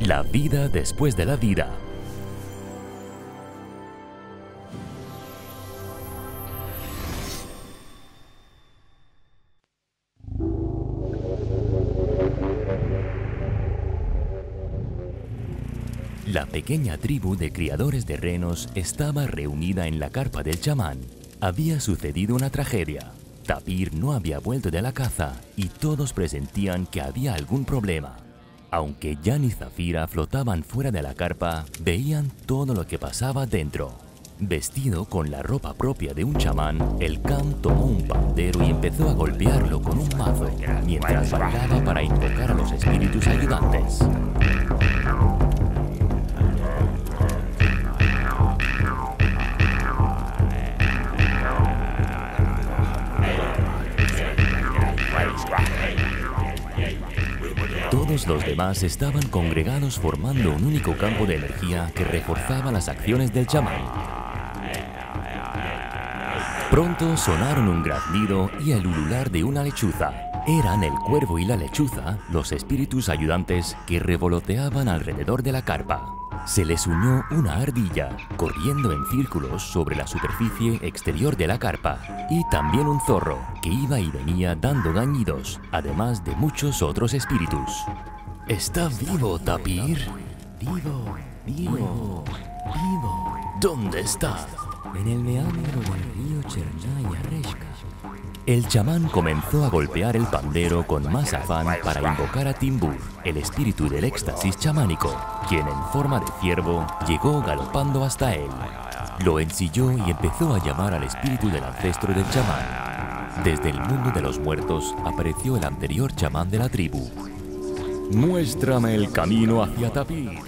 La vida después de la vida. La pequeña tribu de criadores de renos estaba reunida en la carpa del chamán. Había sucedido una tragedia. Tapir no había vuelto de la caza y todos presentían que había algún problema. Aunque Jan y Zafira flotaban fuera de la carpa, veían todo lo que pasaba dentro. Vestido con la ropa propia de un chamán, el Cam tomó un pandero y empezó a golpearlo con un mazo, mientras bailaba para invocar a los espíritus ayudantes. Todos los demás estaban congregados formando un único campo de energía que reforzaba las acciones del chamán. Pronto sonaron un graznido y el ulular de una lechuza. Eran el cuervo y la lechuza, los espíritus ayudantes que revoloteaban alrededor de la carpa. Se les unió una ardilla, corriendo en círculos sobre la superficie exterior de la carpa, y también un zorro, que iba y venía dando gañidos, además de muchos otros espíritus. ¿Está vivo, Tapir? Vivo. ¿Dónde está? En el meandro del río Chernaya Reshka. El chamán comenzó a golpear el pandero con más afán para invocar a Timbur, el espíritu del éxtasis chamánico, quien en forma de ciervo llegó galopando hasta él. Lo ensilló y empezó a llamar al espíritu del ancestro del chamán. Desde el mundo de los muertos apareció el anterior chamán de la tribu. «Muéstrame el camino hacia Tapir».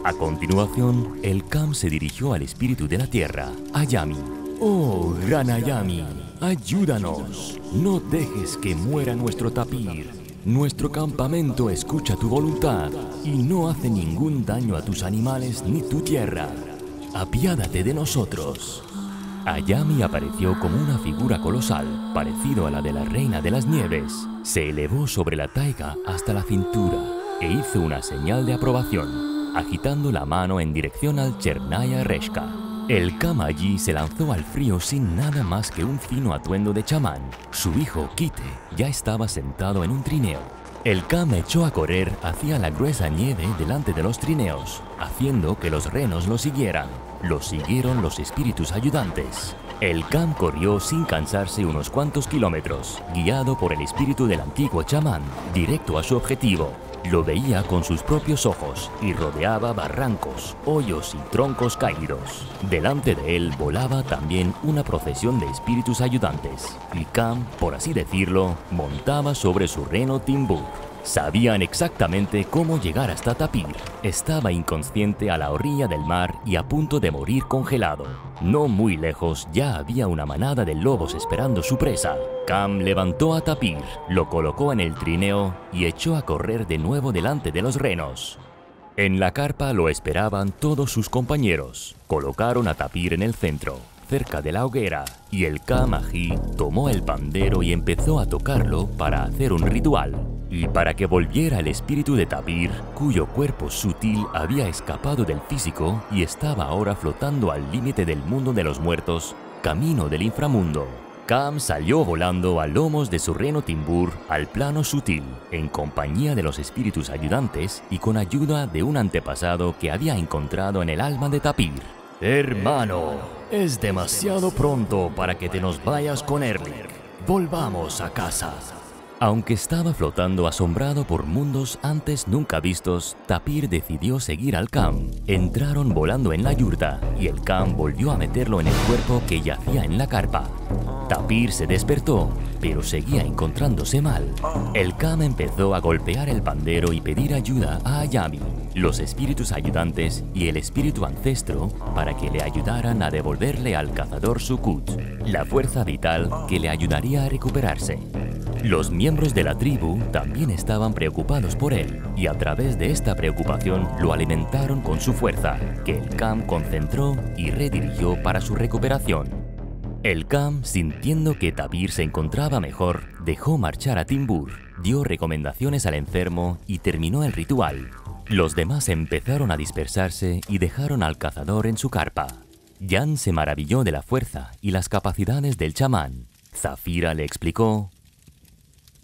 A continuación, el Cam se dirigió al espíritu de la tierra, Ayami. «Oh, gran Ayami, ayúdanos. No dejes que muera nuestro Tapir. Nuestro campamento escucha tu voluntad y no hace ningún daño a tus animales ni tu tierra. Apiádate de nosotros». Ayami apareció como una figura colosal, parecido a la de la Reina de las Nieves. Se elevó sobre la taiga hasta la cintura e hizo una señal de aprobación, agitando la mano en dirección al Chernaya Reshka. El Cam allí se lanzó al frío sin nada más que un fino atuendo de chamán. Su hijo, Kite, ya estaba sentado en un trineo. El Cam echó a correr hacia la gruesa nieve delante de los trineos, haciendo que los renos lo siguieran. Lo siguieron los espíritus ayudantes. El Cam corrió sin cansarse unos cuantos kilómetros, guiado por el espíritu del antiguo chamán, directo a su objetivo. Lo veía con sus propios ojos y rodeaba barrancos, hoyos y troncos caídos. Delante de él volaba también una procesión de espíritus ayudantes, y Cam, por así decirlo, montaba sobre su reno Timbur. Sabían exactamente cómo llegar hasta Tapir. Estaba inconsciente a la orilla del mar y a punto de morir congelado. No muy lejos ya había una manada de lobos esperando su presa. Cam levantó a Tapir, lo colocó en el trineo y echó a correr de nuevo delante de los renos. En la carpa lo esperaban todos sus compañeros. Colocaron a Tapir en el centro, cerca de la hoguera, y el Cam Ají tomó el pandero y empezó a tocarlo para hacer un ritual. Y para que volviera el espíritu de Tapir, cuyo cuerpo sutil había escapado del físico y estaba ahora flotando al límite del mundo de los muertos, camino del inframundo. Cam salió volando a lomos de su reno Timbur al plano sutil, en compañía de los espíritus ayudantes y con ayuda de un antepasado que había encontrado en el alma de Tapir. «Hermano, es demasiado pronto para que te nos vayas con Erlik. Volvamos a casa». Aunque estaba flotando asombrado por mundos antes nunca vistos, Tapir decidió seguir al Cam. Entraron volando en la yurta y el Cam volvió a meterlo en el cuerpo que yacía en la carpa. Tapir se despertó, pero seguía encontrándose mal. El Cam empezó a golpear el pandero y pedir ayuda a Ayami, los espíritus ayudantes y el espíritu ancestro para que le ayudaran a devolverle al cazador Sukut la fuerza vital que le ayudaría a recuperarse. Los miembros de la tribu también estaban preocupados por él, y a través de esta preocupación lo alimentaron con su fuerza, que el Cam concentró y redirigió para su recuperación. El Cam, sintiendo que Tapir se encontraba mejor, dejó marchar a Timbur, dio recomendaciones al enfermo y terminó el ritual. Los demás empezaron a dispersarse y dejaron al cazador en su carpa. Jan se maravilló de la fuerza y las capacidades del chamán. Zafira le explicó: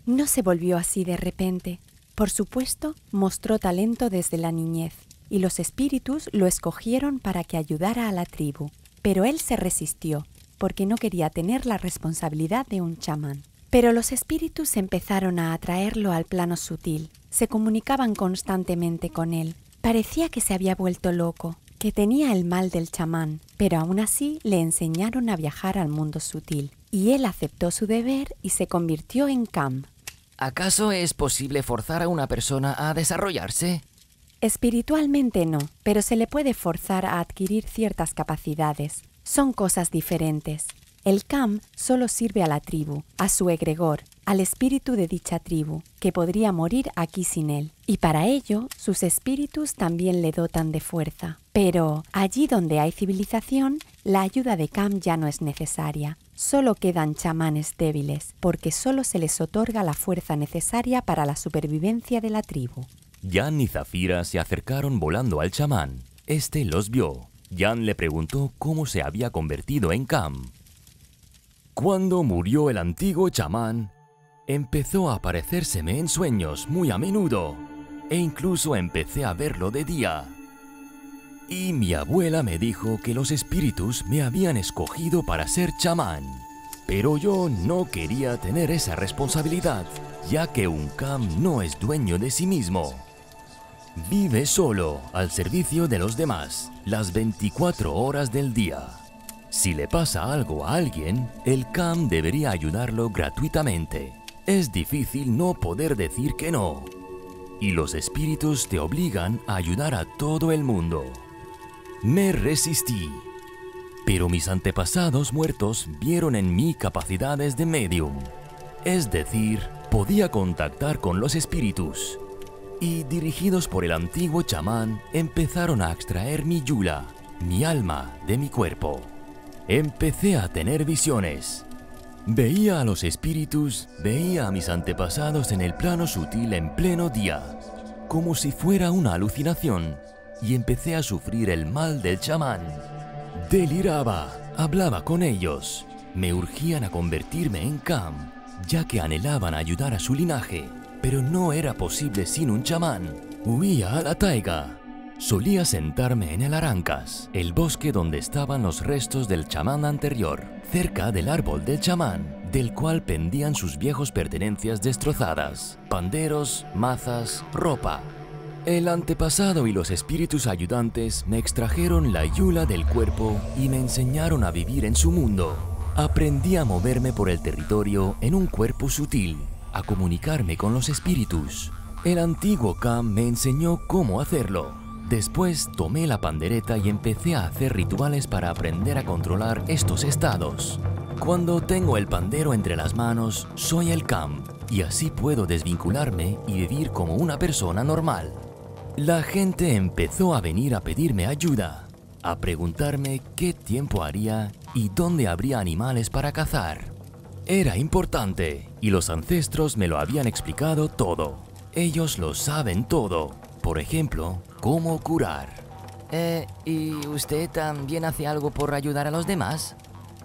No se volvió así de repente. Por supuesto, mostró talento desde la niñez, y los espíritus lo escogieron para que ayudara a la tribu. Pero él se resistió, porque no quería tener la responsabilidad de un chamán. Pero los espíritus empezaron a atraerlo al plano sutil. Se comunicaban constantemente con él. Parecía que se había vuelto loco, que tenía el mal del chamán, pero aún así le enseñaron a viajar al mundo sutil. Y él aceptó su deber y se convirtió en Kam. ¿Acaso es posible forzar a una persona a desarrollarse? Espiritualmente no, pero se le puede forzar a adquirir ciertas capacidades. Son cosas diferentes. El Kam solo sirve a la tribu, a su egregor, al espíritu de dicha tribu, que podría morir aquí sin él. Y para ello, sus espíritus también le dotan de fuerza. Pero allí donde hay civilización, la ayuda de Kam ya no es necesaria. Solo quedan chamanes débiles, porque solo se les otorga la fuerza necesaria para la supervivencia de la tribu. Jan y Zafira se acercaron volando al chamán. Este los vio. Jan le preguntó cómo se había convertido en Kam. Cuando murió el antiguo chamán, empezó a aparecérseme en sueños muy a menudo, e incluso empecé a verlo de día. Y mi abuela me dijo que los espíritus me habían escogido para ser chamán, pero yo no quería tener esa responsabilidad, ya que un Kam no es dueño de sí mismo. Vive solo, al servicio de los demás, las 24 horas del día. Si le pasa algo a alguien, el Kam debería ayudarlo gratuitamente. Es difícil no poder decir que no. Y los espíritus te obligan a ayudar a todo el mundo. Me resistí. Pero mis antepasados muertos vieron en mí capacidades de medium. Es decir, podía contactar con los espíritus. Y dirigidos por el antiguo chamán, empezaron a extraer mi yula, mi alma, de mi cuerpo. Empecé a tener visiones. Veía a los espíritus, veía a mis antepasados en el plano sutil en pleno día, como si fuera una alucinación, y empecé a sufrir el mal del chamán. Deliraba, hablaba con ellos, me urgían a convertirme en Kam, ya que anhelaban ayudar a su linaje, pero no era posible sin un chamán. Huía a la taiga. Solía sentarme en el Arancas, el bosque donde estaban los restos del chamán anterior, cerca del árbol del chamán, del cual pendían sus viejos pertenencias destrozadas, panderos, mazas, ropa. El antepasado y los espíritus ayudantes me extrajeron la yula del cuerpo y me enseñaron a vivir en su mundo. Aprendí a moverme por el territorio en un cuerpo sutil, a comunicarme con los espíritus. El antiguo Kam me enseñó cómo hacerlo. Después tomé la pandereta y empecé a hacer rituales para aprender a controlar estos estados. Cuando tengo el pandero entre las manos, soy el Kam, y así puedo desvincularme y vivir como una persona normal. La gente empezó a venir a pedirme ayuda, a preguntarme qué tiempo haría y dónde habría animales para cazar. Era importante, y los ancestros me lo habían explicado todo. Ellos lo saben todo. Por ejemplo, cómo curar. ¿Y usted también hace algo por ayudar a los demás?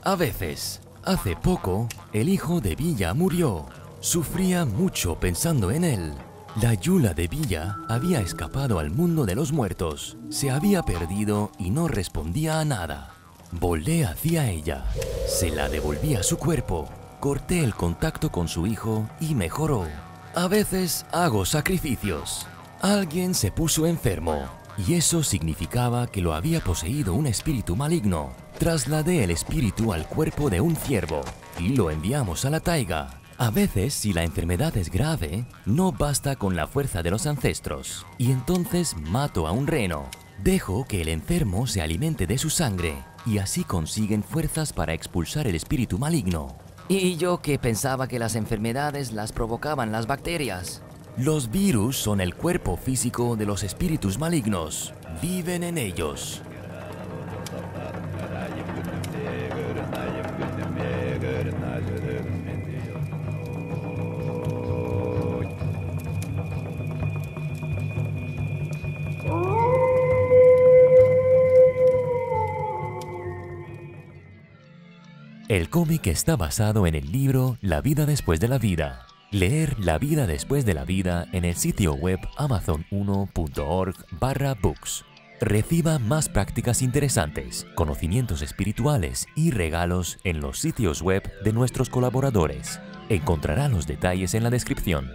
A veces. Hace poco, el hijo de Villa murió. Sufría mucho pensando en él. La yula de Villa había escapado al mundo de los muertos. Se había perdido y no respondía a nada. Volé hacia ella. Se la devolví a su cuerpo. Corté el contacto con su hijo y mejoró. A veces hago sacrificios. Alguien se puso enfermo, y eso significaba que lo había poseído un espíritu maligno. Trasladé el espíritu al cuerpo de un ciervo, y lo enviamos a la taiga. A veces, si la enfermedad es grave, no basta con la fuerza de los ancestros, y entonces mato a un reno. Dejo que el enfermo se alimente de su sangre, y así consiguen fuerzas para expulsar el espíritu maligno. Y yo que pensaba que las enfermedades las provocaban las bacterias. Los virus son el cuerpo físico de los espíritus malignos. Viven en ellos. El cómic está basado en el libro La vida después de la vida. Leer La vida después de la vida en el sitio web amazon1.org/books. Reciba más prácticas interesantes, conocimientos espirituales y regalos en los sitios web de nuestros colaboradores. Encontrará los detalles en la descripción.